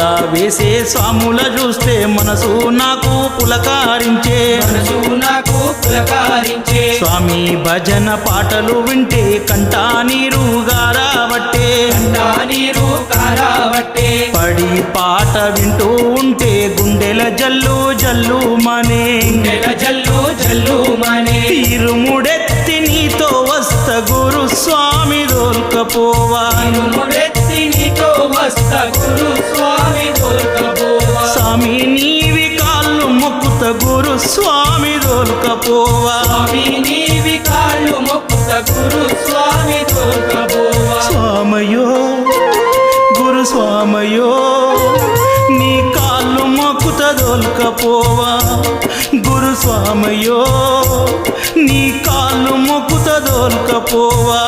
మాల వేసే స్వాముల చూస్తే మనసు నాకు పులకారించే స్వామి భజన పాటలు వింటే కంటా నీరు గారాబట్టే పడి పాట వింటూ ఉంటే గుండెల జల్లు జల్లు మనే ఇరుముడెత్తి నీతో వస్త గురు స్వామి దొల్కపోవా స్వామి నీవి కాళ్ళు మొక్కుత గురు స్వామి దొల్కపోవా స్వామయో గురు స్వామయో నీ కాళ్ళు మొక్కుత దొల్కపోవా గురు స్వామయో నీ కాళ్ళు మొక్కుత దొల్కపోవా